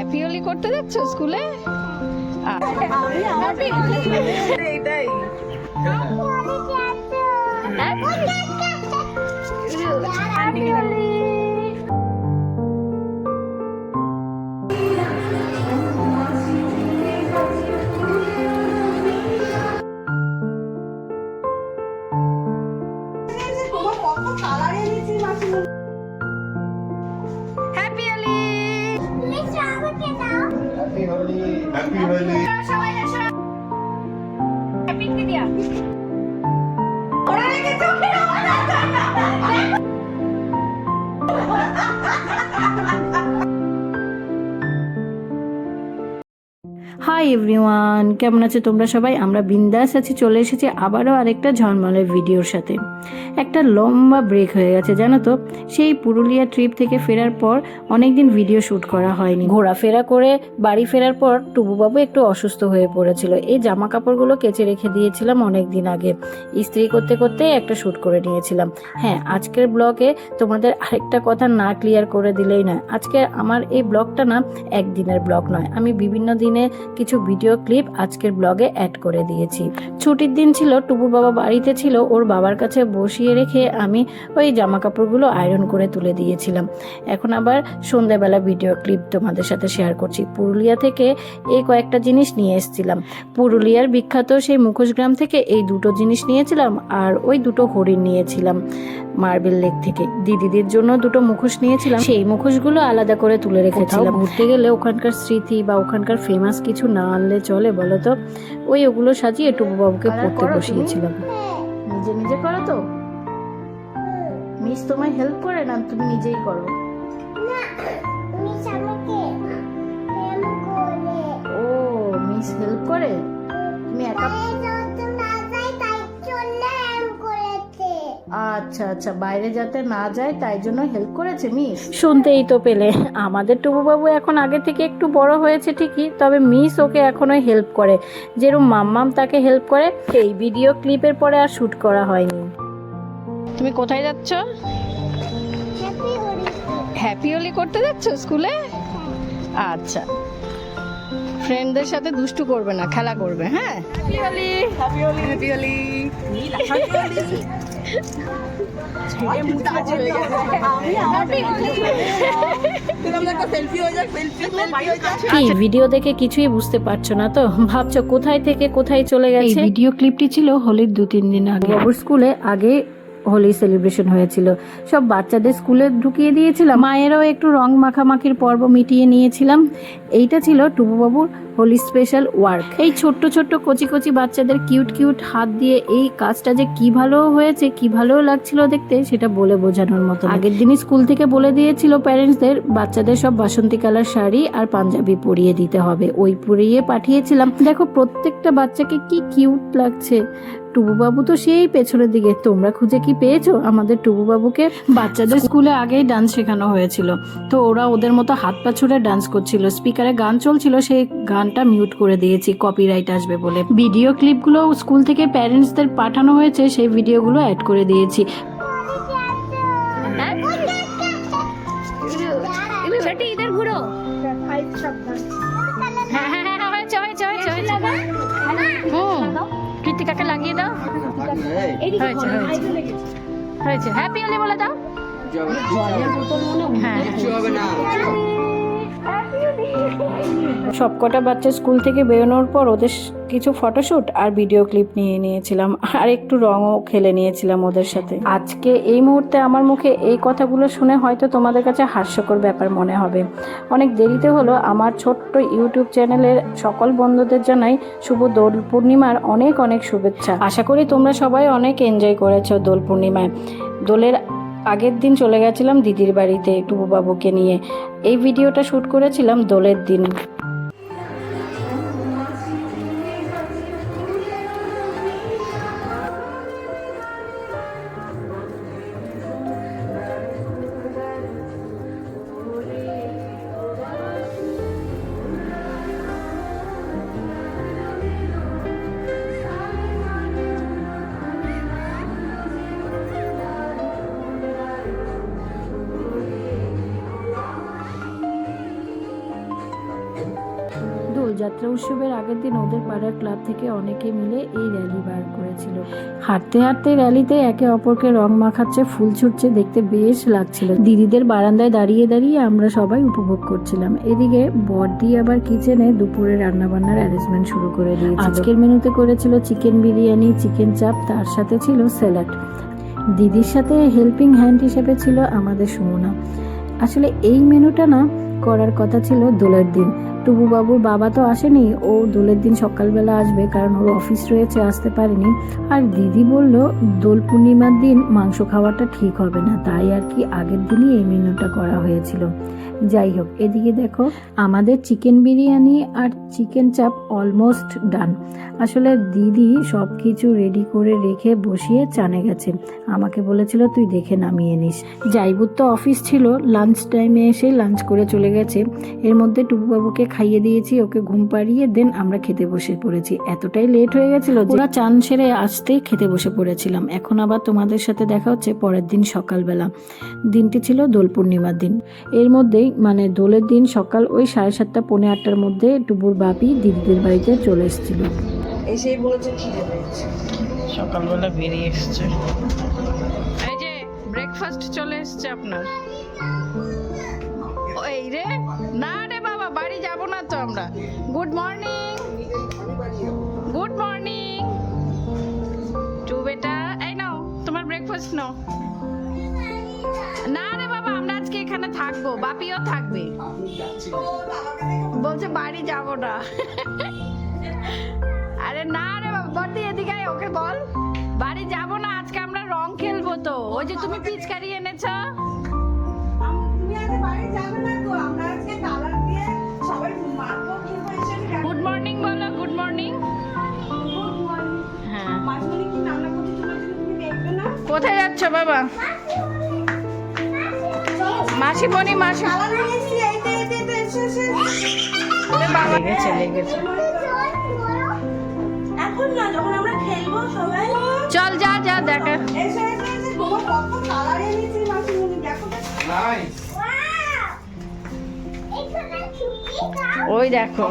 Happy Holi করতে যাচ্ছ স্কুলে? এইটাই happy Holi. Happy Holi. Happy Holi, happy Holi. সবাই এসো। হ্যাপি দিয়া। হাই এভরিওয়ান, কেমন আছে তোমরা সবাই? আমরা বিন্দাস আছি, চলে এসেছি আবারও আরেকটা ঝলমলের ভিডিওর সাথে। একটা লম্বা ব্রেক হয়ে গেছে জানো তো, সেই পুরুলিয়া ট্রিপ থেকে ফেরার পর অনেকদিন ভিডিও শ্যুট করা হয়নি। ঘোরাফেরা করে বাড়ি ফেরার পর টুবুবাবু একটু অসুস্থ হয়ে পড়েছিল। এই জামা কাপড়গুলো কেচে রেখে দিয়েছিলাম অনেক দিন আগে, ইস্ত্রি করতে করতে একটা শ্যুট করে নিয়েছিলাম। হ্যাঁ, আজকের ব্লগে তোমাদের আরেকটা কথা না ক্লিয়ার করে দিলেই নয়। আজকে আমার এই ব্লগটা না একদিনের ব্লগ নয়, আমি বিভিন্ন দিনে কিছু ভিডিও ক্লিপ আজকের ব্লগে অ্যাড করে দিয়েছি। ছুটির দিন ছিল, টুবুর বাবা বাড়িতে ছিল, ওর বাবার কাছে বসিয়ে রেখে আমি ওই জামা কাপড়গুলো আয়রন করে তুলে দিয়েছিলাম। এখন আবার সন্ধ্যাবেলা ভিডিও ক্লিপ তোমাদের সাথে শেয়ার করছি। পুরুলিয়া থেকে এই কয়েকটা জিনিস নিয়ে এসেছিলাম। পুরুলিয়ার বিখ্যাত সেই মুখোশ গ্রাম থেকে এই দুটো জিনিস নিয়েছিলাম, আর ওই দুটো হরিণ নিয়েছিলাম মার্বেল লেক থেকে। দিদিদের জন্য দুটো মুখোশ নিয়েছিলাম, সেই মুখোশগুলো আলাদা করে তুলে রেখেছিলাম। ঘুরতে গেলে ওখানকার স্মৃতি বা ওখানকার ফেমাস কিছু না আনলে চলে বলো তো? ওগুলো সাজিয়ে টুবুবাবুকে পড়তে বসিয়েছিলাম। নিজে নিজে করো তো? মিস তোমায় হেল্প করে না তুমি নিজেই করো? ও, মিস হেল্প করে, তুমি একা? আচ্ছা আচ্ছা, বাইরে যাতে না যায় তাই জন্য হেল্প করেছে মিস। শুনতেই তো পেলে, আমাদের টুবুবাবু এখন আগে থেকে একটু বড় হয়েছে ঠিকই, তবে মিস ওকে এখনো হেল্প করে, যেরকম মাম্মাম তাকে হেল্প করে। এই ভিডিও ক্লিপের পরে আর শুট করা হয়নি। তুমি কোথায় যাচ্ছ? হ্যাপি হোলি করতে যাচ্ছ স্কুলে? আচ্ছা, ফ্রেন্ডদের সাথে দুষ্টু করবে না, খেলা করবে। হ্যাঁ, happy Holi, happy Holi, happy Holi, video দেখে কিছুই বুঝতে পারছো না তো? ভাবছো কোথায় থেকে কোথায় চলে গেছে। ভিডিও ক্লিপটি ছিল হোলির 2-3 দিন আগে। বাবুর স্কুলে আগে হোলি সেলিব্রেশন হয়েছিল, সব বাচ্চাদের স্কুলে ঢুকিয়ে দিয়েছিলাম, মায়েরাও একটু রং মাখামাখির পর্ব মিটিয়ে নিয়েছিলাম। এইটা ছিল টুবুবাবুর হোলি স্পেশাল ওয়ার্ক। এই ছোট্ট ছোট্ট কচি কচি বাচ্চাদের কিউট কিউট হাত দিয়ে এই কাজটা যে কি ভালো হয়েছে, কি ভালো লাগছিল দেখতে, সেটা বলে বোঝানোর মতো। আগের দিনই স্কুল থেকে বলে দিয়েছিল প্যারেন্টসদের বাচ্চাদের সব বাসন্তী কালার শাড়ি আর পাঞ্জাবি পরিয়ে দিতে হবে, ওই পরিয়ে পাঠিয়েছিলাম। দেখো প্রত্যেকটা বাচ্চাকে কি কিউট লাগছে। টুবুবাবু তো সেই পেছনের দিকে। তোমরা খুঁজে কি পেয়েছো আমাদের টুবুবাবুকে? বাচ্চাদের স্কুলে আগেই ডান্স শেখানো হয়েছিল, তো ওরা ওদের মতো হাত পা ছুড়ে ডান্স করছিল। স্পিকারে গান চলছিল, সেই গানটা মিউট করে দিয়েছি কপিরাইট আসবে বলে। ভিডিও ক্লিপগুলো স্কুল থেকে প্যারেন্টসদের পাঠানো হয়েছে, সেই ভিডিওগুলো অ্যাড করে দিয়েছি। ইধর ঘুরো। হ্যাঁ হ্যাঁ হ্যাঁ, হয়েছে হয়েছে হয়েছে হয়েছে। কৃতিকাকে লাগিয়ে দাও। হয়েছে হয়েছে হয়েছে। হ্যাপি হোলি বলে দাও। হ্যাঁ, সবকটা বাচ্চা স্কুল থেকে বেরোনোর পর ওদের কিছু ফটোশুট আর ভিডিও ক্লিপ নিয়ে নিয়েছিলাম, আর একটু রঙও খেলে নিয়েছিলাম ওদের সাথে। আজকে এই মুহূর্তে আমার মুখে এই কথাগুলো শুনে হয়তো তোমাদের কাছে হাস্যকর ব্যাপার মনে হবে। অনেক দেরিতে হলো, আমার ছোট্ট ইউটিউব চ্যানেলের সকল বন্ধুদের জানাই শুভ দোল পূর্ণিমার অনেক অনেক শুভেচ্ছা। আশা করি তোমরা সবাই অনেক এনজয় করেছো দোল পূর্ণিমায়। দোলের আগের দিন চলে গেছিলাম দিদির বাড়িতে টুবুবাবুকে নিয়ে। এই ভিডিওটা শ্যুট করেছিলাম দোলের দিন। যাত্রা উৎসবের আগের দিন ওদের পাড়ার ক্লাব থেকে অনেকে মিলে এই র্যালি বার করেছিল। হাঁটতে হাঁটতে র্যালিতে একে অপরকে রং মাখাচ্ছে, ফুল ছুটছে, দেখতে বেশ লাগছিল। দিদিদের বারান্দায় দাঁড়িয়ে দাঁড়িয়ে আমরা সবাই উপভোগ করছিলাম। এদিকে বড়দি আবার কিচেনে দুপুরে রান্নাবান্নার অ্যারেঞ্জমেন্ট শুরু করে দিয়েছিল। আজকের মেনুতে করেছিল চিকেন বিরিয়ানি, চিকেন চাপ, তার সাথে ছিল স্যালাড। দিদির সাথে হেল্পিং হ্যান্ড হিসেবে ছিল আমাদের সুমনা। আসলে এই মেনুটা না করার কথা ছিল দোলের দিন। টুবু বাবুর বাবা তো আসেনি, ও দোলের দিন সকালবেলা আসবে, কারণ ওর অফিস রয়েছে, আসতে পারেনি। আর দিদি বলল দোল পূর্ণিমার দিন মাংস খাওয়াটা ঠিক হবে না, তাই আর কি আগের দিনই এই মেনুটা করা হয়েছিল। যাই হোক, এদিকে দেখো আমাদের চিকেন বিরিয়ানি আর চিকেন চাপ অলমোস্ট ডান। আসলে দিদি সব কিছু রেডি করে রেখে বসিয়ে চানে গেছে, আমাকে বলেছিল তুই দেখে নামিয়ে নিস। যাইবুর তো অফিস ছিল, লাঞ্চ টাইমে এসে লাঞ্চ করে চলে গেছে। এর মধ্যে টুবুবাবুকে খাইয়ে দিয়েছি, ওকে ঘুম পাড়িয়ে দেন আমরা খেতে বসে পড়েছি। এতটাই লেট হয়ে গেছিল যে ওরা চান সেরে আসতেই খেতে বসে পড়েছিলাম। এখন আবার তোমাদের সাথে দেখা হচ্ছে পরের দিন সকালবেলা। দিনটি ছিল দোল পূর্ণিমার দিন। এর মধ্যেই মানে দোলের দিন সকাল ওই 7:30 পৌনে 8টার মধ্যে টুবুর বাপি দিদিদের বাড়িতে চলে এসেছিল। এসেই বলেছে খিদে পেয়েছে, সকালবেলা বেরিয়ে এসছে। এই যে ব্রেকফাস্ট চলে এসছে আপনার। এই রে, না রে বাবা, বাড়ি যাব না তো আমরা। Good morning, good morning to বেটা, এই নাও তোমার ব্রেকফাস্ট নাও। না রে বাবা, আমরা আজকে এখানে থাকবো, বাপিও থাকবে। বলছে বাড়ি যাব না। আরে না রে বাবা, বড়দি এদিকে আয়, ওকে বল বাড়ি যাব না, আজকে আমরা রং খেলবো। তো ওই যে তুমি পিচকারি এনেছ। তুমি আজ বাড়ি যাবে না তো, আমরা আজকে কালার দিয়ে সবাই মাখবো, কিন্তু এসে গুড মর্নিং বলো, গুড মর্নিং। Good morning. হ্যাঁ, মাঝখানে কি রান্না করতে চলেছিল তুমি দেখবে না? কোথায় যাচ্ছ বাবা? মাসিমণি, মাসি কালার নিয়েছি, এই তো এসে এসে বাবা লেগেছে, লেগেছে। এখন না, যখন আমরা খেলবো সবাই। চল যা যা দেখা। এসে এসে এসে তোমার কত কালার এনেছি মাসিমণি, দেখো তো। নাইস। ওই দেখো,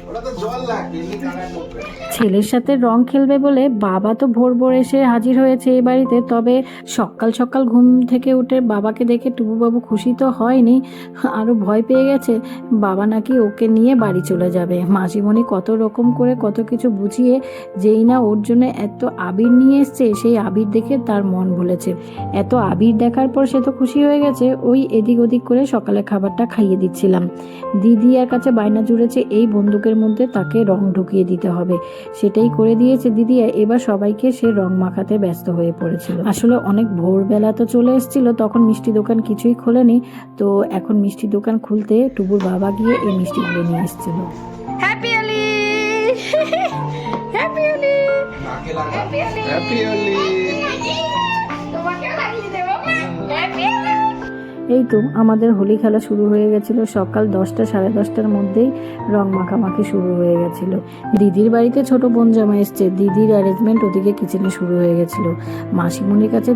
ওটা তো জল লাগে, এমনি কানায় পড়বে। ছেলের সাথে রং খেলবে বলে বাবা তো ভোর ভোর এসে হাজির হয়েছে এই বাড়িতে। তবে সকাল সকাল ঘুম থেকে উঠে বাবাকে দেখে টুবুবাবু খুশি তো হয়নি, আরও ভয় পেয়ে গেছে। বাবা নাকি ওকে নিয়ে বাড়ি চলে যাবে। মাসিমণি কত রকম করে কত কিছু বুঝিয়ে যেই না ওর জন্য এত আবির নিয়ে এসছে, সেই আবির দেখে তার মন ভুলেছে। এত আবির দেখার পর সে তো খুশি হয়ে গেছে। ওই এদিক ওদিক করে সকালে খাবারটা খাইয়ে দিচ্ছিলাম। দিদি আর কাছে বায়না জুড়েছে এই বন্দুকের মধ্যে তাকে রং ঢুকিয়ে দিতে হবে। সেটাই করে দিয়েছে দিদি। এবার সবাইকে সে রং মাখাতে ব্যস্ত হয়ে পড়েছিল। আসলে অনেক ভোরবেলা তো চলে এসেছিল, তখন মিষ্টি দোকান কিছুই খোলেনি। তো এখন মিষ্টি দোকান খুলতে টুবুর বাবা গিয়ে এই মিষ্টিগুলো নিয়ে এসেছিল। হ্যাপি হোলি, হ্যাপি হোলি, নাকে লাগা। হ্যাপি হোলি। হ্যাপি হোলি। তোমাকে লাগিয়ে দেবো, হ্যাপি হোলি। এই তো আমাদের হোলি খেলা শুরু হয়ে গেছিল। সকাল 10টা সাড়ে 10টার মধ্যেই রং মাখামাখি শুরু হয়ে গেছিল। দিদির বাড়িতে ছোট বোন জামা এসছে, দিদির অ্যারেঞ্জমেন্ট ওদিকে কিচেনে শুরু হয়ে গেছিল। মাসিমণির কাছে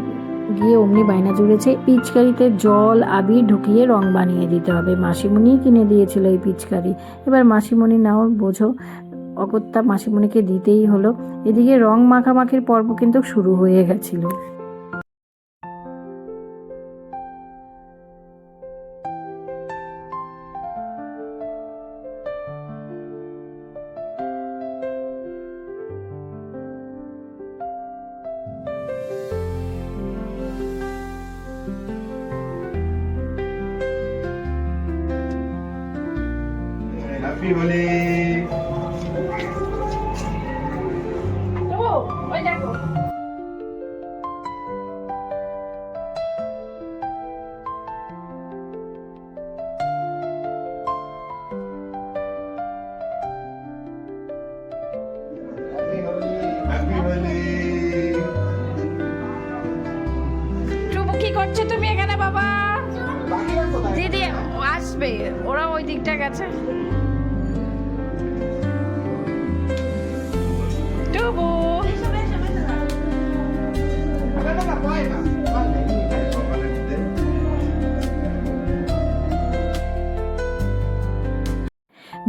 গিয়ে অমনি বায়না জুড়েছে পিচকারিতে জল আবির ঢুকিয়ে রং বানিয়ে দিতে হবে। মাসিমণিই কিনে দিয়েছিল এই পিচকারি। এবার মাসিমণি নাও বোঝো, অগত্যা মাসিমণিকে দিতেই হলো। এদিকে রং মাখামাখির পর্ব কিন্তু শুরু হয়ে গেছিল। হ্যাপি হোলি। ওই দেখো, হ্যাপি হোলি। টুবু কি করছো তুমি এখানে বাবা? দিদি আসবে, ওরা ওই দিকটা গেছে। টুবু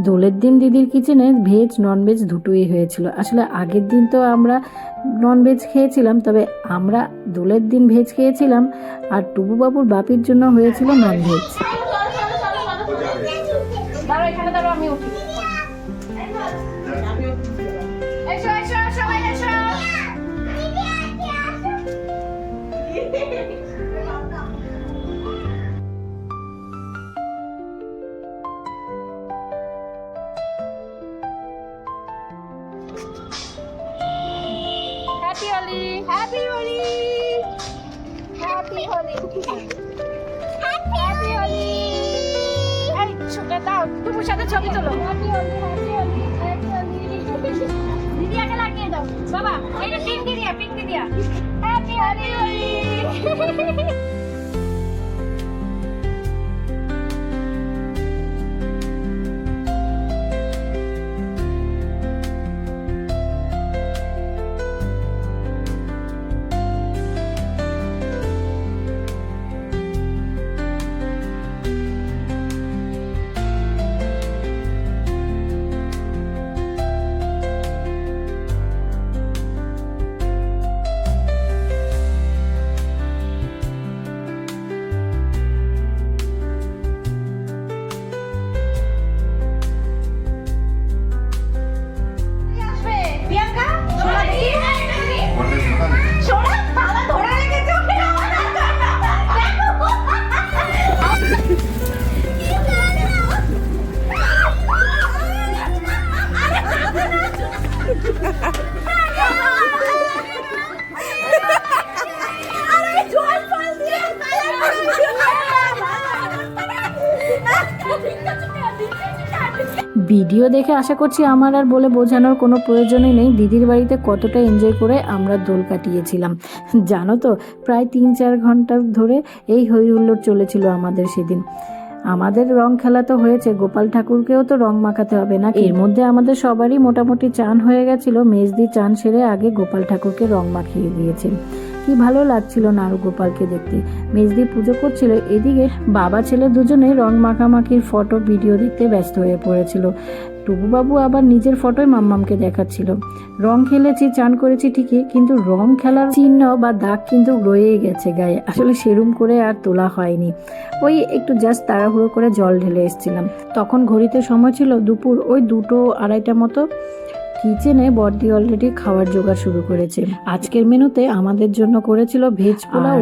দোলের দিন দিদির কিচেনে ভেজ ননভেজ দুটোই হয়েছিল। আসলে আগের দিন তো আমরা ননভেজ খেয়েছিলাম, তবে আমরা দোলের দিন ভেজ খেয়েছিলাম, আর টুবু বাবুর বাপির জন্য হয়েছিল ননভেজ। দাঁড়াও এখানে, দাঁড়াও আমি উঠি। এসো এসো সবাই এসো। Happy Holi, happy Holi, happy Holi, happy Holi. এই দাও টুকুর সাথে ছবি তোলো। Happy Holi, happy Holi, happy Holi. দিদি আগে লাগিয়ে দাও বাবা, এইটা পিঙ্ক দিদিয়া, পিঙ্ক দিদিয়া। হ্যাপি হোলি হোলি। ভিডিও দেখে আশা করছি আমার আর বলে বোঝানোর কোনো প্রয়োজনই নেই দিদির বাড়িতে কতটা এনজয় করে আমরা দোল কাটিয়েছিলাম। জানো তো, প্রায় 3-4 ঘন্টা ধরে এই হই হুল্লোড় চলেছিল আমাদের সেদিন। আমাদের রং খেলা তো হয়েছে, গোপাল ঠাকুরকেও তো রং মাখাতে হবে না। এর মধ্যে আমাদের সবারই মোটামুটি চান হয়ে গেছিল। মেজদি চান সেরে আগে গোপাল ঠাকুরকে রং মাখিয়ে দিয়েছে। কি ভালো লাগছিল নাড়ু গোপালকে দেখতে। মেজদি পুজো করছিল, এদিকে বাবা ছেলে দুজনে রং মাখামাখির ফটো ভিডিও দেখতে ব্যস্ত হয়ে পড়েছিল। টুবুবাবু আবার নিজের ফটোয় মাম্মামকে দেখাচ্ছিল। রং খেলেছি, চান করেছি ঠিকই, কিন্তু রং খেলার চিহ্ন বা দাগ কিন্তু রয়েই গেছে গায়ে। আসলে সেরম করে আর তোলা হয়নি, ওই একটু জাস্ট তাড়াহুড়ো করে জল ঢেলে এসেছিলাম। তখন ঘড়িতে সময় ছিল দুপুর ওই 2-2:30 মতো। কিচেনে বড়দি অলরেডি খাওয়ার জোগাড় শুরু করেছে। আজকের মেনুতে আমাদের জন্য করেছিল ভেজ পোলাও।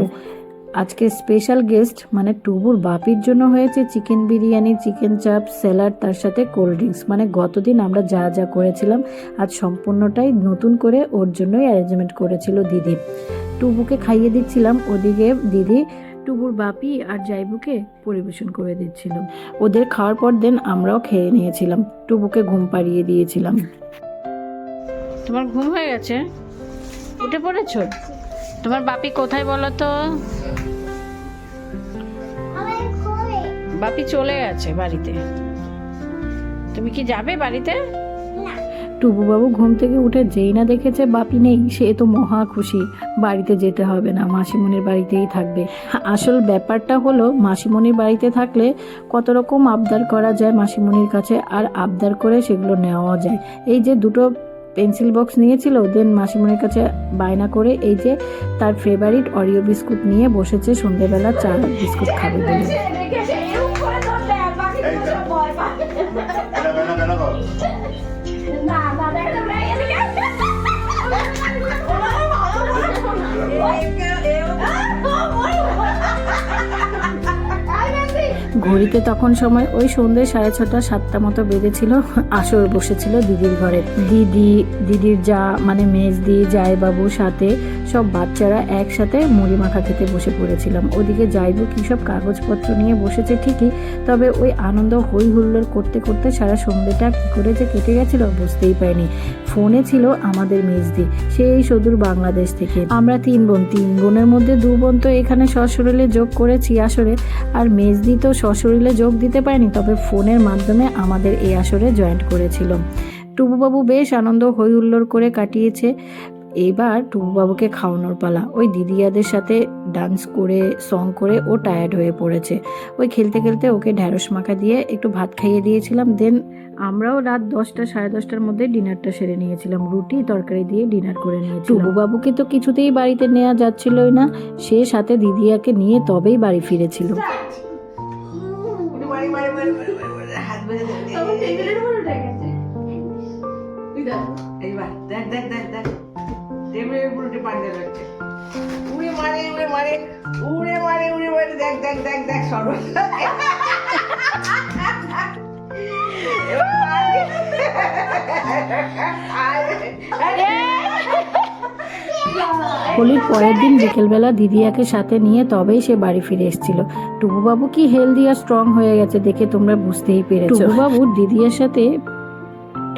আজকে স্পেশাল গেস্ট মানে টুবুর বাপির জন্য হয়েছে চিকেন বিরিয়ানি, চিকেন চাপ, স্যালাড, তার সাথে কোল্ড ড্রিঙ্কস। মানে গতদিন আমরা যা যা করেছিলাম আজ সম্পূর্ণটাই নতুন করে ওর জন্যই অ্যারেঞ্জমেন্ট করেছিল দিদি। টুবুকে খাইয়ে দিচ্ছিলাম, ওদিকে দিদি টুবুর বাপি আর জাইবুকে পরিবেশন করে দিচ্ছিল। ওদের খাওয়ার পর দেন আমরাও খেয়ে নিয়েছিলাম। টুবুকে ঘুম পাড়িয়ে দিয়েছিলাম। তোমার ঘুম হয়ে গেছে, উঠে পড়েছো? তোমার বাপি কোথায় বলো তো? বাপি চলে গেছে বাড়িতে। তুমি কি যাবে বাড়িতে? টুবুবাবু ঘুম থেকে উঠে যেই না দেখেছে বাপি নেই, সে তো মহা খুশি। বাড়িতে যেতে হবে না, মাসিমণির বাড়িতেই থাকবে। আসল ব্যাপারটা হলো মাসিমণির বাড়িতে থাকলে কত রকম আবদার করা যায় মাসিমণির কাছে, আর আবদার করে সেগুলো নেওয়া যায়। এই যে 2টো পেন্সিল বক্স নিয়েছিল, দেন মাসিমণির কাছে বায়না করে এই যে তার ফেভারিট অরিও বিস্কুট নিয়ে বসেছে সন্ধ্যেবেলা চা বিস্কুট খাবে বলে। ঘড়িতে তখন সময় ওই সন্ধ্যে 6:30-7টা মতো বেজেছিল। আসর বসেছিল দিদির ঘরে। দিদির যা মানে মেজদি, জায়বাবু সাথে সব বাচ্চারা একসাথে মুড়ি মাখা খেতে বসে পড়েছিলাম। ওদিকে জাইবু কী সব কাগজপত্র নিয়ে বসেছে ঠিকই, তবে ওই আনন্দ হই হুল্লোড় করতে করতে সারা সন্ধ্যেটা কী করে যে কেটে গেছিল বুঝতেই পারিনি। ফোনে ছিল আমাদের মেজদি, সেই সুদূর বাংলাদেশ থেকে। আমরা 3 বোন, 3 বোনের মধ্যে 2 বোন তো এখানে সশরীরে যোগ করেছি আসরে, আর মেজদি তো সশরীরে যোগ দিতে পারেনি, তবে ফোনের মাধ্যমে আমাদের এই আসরে জয়েন্ট করেছিল। টুবুবাবু বেশ আনন্দ হই হুল্লোড় করে কাটিয়েছে। এবার টুকুবাবুকে খাওয়ানোর পালা। ওই দিদিয়াদের সাথে ডান্স করে সং করে ও টায়ার্ড হয়ে পড়েছে। ওই খেলতে খেলতে ওকে ঢ্যাঁড়স মাখা দিয়ে একটু ভাত খাইয়ে দিয়েছিলাম। দেন আমরাও রাত 10টা সাড়ে 10টার মধ্যে ডিনারটা সেরে নিয়েছিলাম, রুটি তরকারি দিয়ে ডিনার করে নিয়েছিলাম। টুকুবাবুকে তো কিছুতেই বাড়িতে নেওয়া যাচ্ছিলই না, সে সাথে দিদিয়াকে নিয়ে তবেই বাড়ি ফিরেছিল। মারি মারি মারি মারি মারি হাত বেঁধে টেবিলের উপর উঠে গেছে। এইবার দেখ দেখ দেখ দেখ টেবিলের উপর উঠে পাঞ্জা লাগছে। উড়ে মারে উড়ে মারে উড়ে মারে উড়ে মারে দেখ দেখ দেখ দেখ সর্ব হোলির পরের দিন বিকেলবেলা দিদিয়াকে সাথে নিয়ে তবেই সে বাড়ি ফিরে এসেছিল। টুকুবাবু কি হেলদি আর স্ট্রং হয়ে গেছে দেখে তোমরা বুঝতেই পেরেছো। টুকুবাবু দিদিয়ার সাথে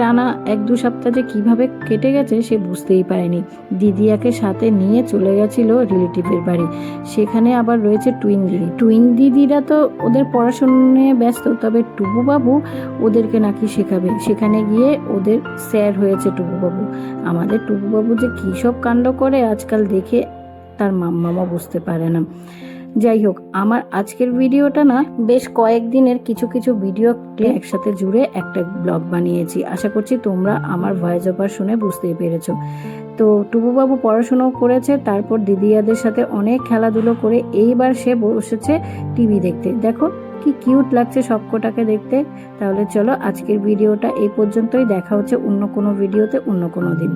টানা 1-2 সপ্তাহ যে কিভাবে কেটে গেছে সে বুঝতেই পারেনি। দিদিয়াকে সাথে নিয়ে চলে গেছিল রিলেটিভের বাড়ি। সেখানে আবার রয়েছে টুইন দিদিরা তো ওদের পড়াশোনা নিয়ে ব্যস্ত, তবে টুকুবাবু ওদেরকে নাকি শেখাবে। সেখানে গিয়ে ওদের স্যার হয়েছে টুকুবাবু। আমাদের টুকুবাবু যে কী সব কাণ্ড করে আজকাল দেখে তার মাম্মামা বুঝতে পারে না। যাই হোক, আমার আজকের ভিডিওটা না বেশ কয়েকদিনের কিছু কিছু ভিডিও একসাথে জুড়ে একটা ব্লগ বানিয়েছি। আশা করছি তোমরা আমার ভয়েস ওভার শুনে বুঝতেই পেরেছো। তো টুকুবাবু পড়াশোনাও করেছে, তারপর দিদিয়াদের সাথে অনেক খেলাধুলো করে এইবার সে বসেছে টিভি দেখতে। দেখো কি কিউট লাগছে সবকটাকে দেখতে। তাহলে চলো আজকের ভিডিওটা এই পর্যন্তই, দেখা হচ্ছে অন্য কোনো ভিডিওতে অন্য কোনো দিন।